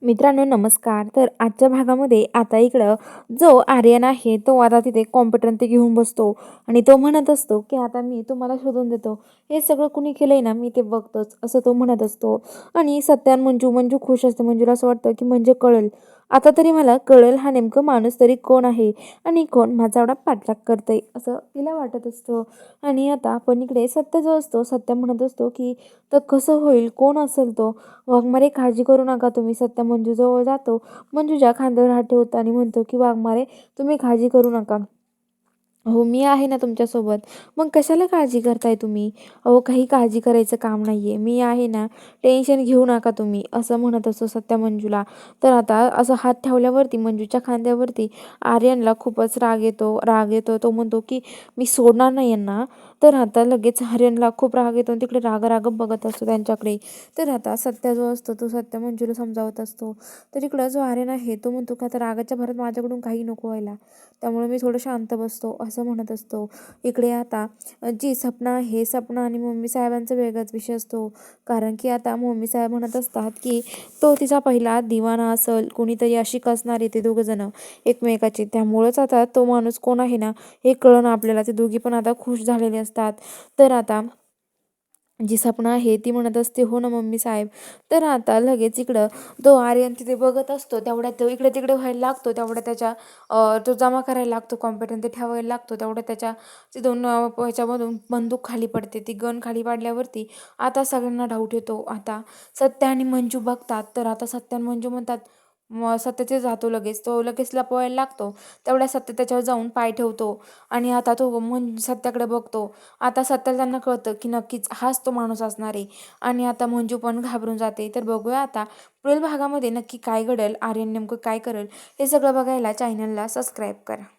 मित्रांनो नमस्कार. तर आजच्या भागामध्ये आता इकडं जो आर्यन आहे तो आता तिथे कॉम्प्युटर ते घेऊन बसतो आणि तो म्हणत असतो की आता मी तुम्हाला शोधून देतो. हे सगळं कुणी केलंय ना मी ते बघतोच असं तो म्हणत असतो. आणि सत्या आणि मंजू खुश असते. मंजूला असं वाटतं की म्हणजे कळेल. आता तरी मला कळेल हा नेमकं माणूस तरी कोण आहे आणि कोण माझा एवढा पाठलाग करतंय असं तिला वाटत असतं. आणि आता आपण इकडे सत्य जो असतो सत्य म्हणत असतो की तर कसं होईल कोण असेल तो. वाघमारे काळजी करू नका तुम्ही. सत्य मंजूजवळ जातो. मंजूच्या खांद्यावर हात ठेवतो आणि म्हणतो की वाघमारे तुम्ही काळजी करू नका. हो मी आहे ना तुमच्यासोबत. मग कशाला काळजी करताय तुम्ही? अहो काही काळजी करायचं काम नाहीये. मी आहे ना. टेन्शन घेऊ नका तुम्ही असं म्हणत असतो सत्या मंजूला. तर आता असं हात ठेवल्यावरती मंजूच्या खांद्यावरती आर्यनला खूपच राग येतो. तो म्हणतो की मी सोडणार नाही यांना. तर आता लगेच आर्यनला खूप राग येतो आणि तिकडे राग बघत असतो त्यांच्याकडे. तर आता सत्या जो असतो तो सत्या मंजूला समजावत असतो. तर इकडं जो आर्यन आहे तो म्हणतो की आता रागाच्या भरात माझ्याकडून काही नको व्हायला. त्यामुळे मी थोडं शांत बसतो असं म्हणत असतो. इकडे आता जी सपना आहे सपना आणि मम्मी साहेबांचा वेगळाच विषय असतो. कारण की आता मम्मी साहेब म्हणत असतात की तो तिचा पहिला दिवाना असेल कोणीतरी अशी असणारे ते दोघं जण एकमेकाचे. त्यामुळंच आता तो माणूस कोण आहे ना हे कळणं आपल्याला. ते दोघी पण आता खुश झालेले असतात. तर आता जी सपना आहे ती म्हणत असते हो ना मम्मी साहेब. तर आता लगेच इकडं तो आर्यन तिथे बघत असतो तेवढ्यात तो इकडे तिकडे व्हायला लागतो. तेवढ्या त्याच्या तो जमा करायला लागतो कॉम्प्युटर ते ठेवायला लागतो. तेवढ्या त्याच्या ते दोन ह्याच्यामधून बंदूक खाली पडते. ती गन खाली पाडल्यावरती आता सगळ्यांना डाऊट येतो. आता सत्या आणि मंजू बघतात. तर आता सत्या आणि मंजू म्हणतात मग सत्य ते जातो लगेच. तो लगेच लपवायला लागतो. तेवढ्या सत्य त्याच्यावर जाऊन पाय ठेवतो आणि आता तो सत्याकडे बघतो. आता सत्याला त्यांना कळतं की नक्कीच हाच तो माणूस असणार आहे. आणि आता मंजू पण घाबरून जाते. तर बघूया आता पुढील भागामध्ये नक्की काय घडेल, आर्यन नेमकं काय करेल हे सगळं बघायला चॅनलला सबस्क्राईब करा.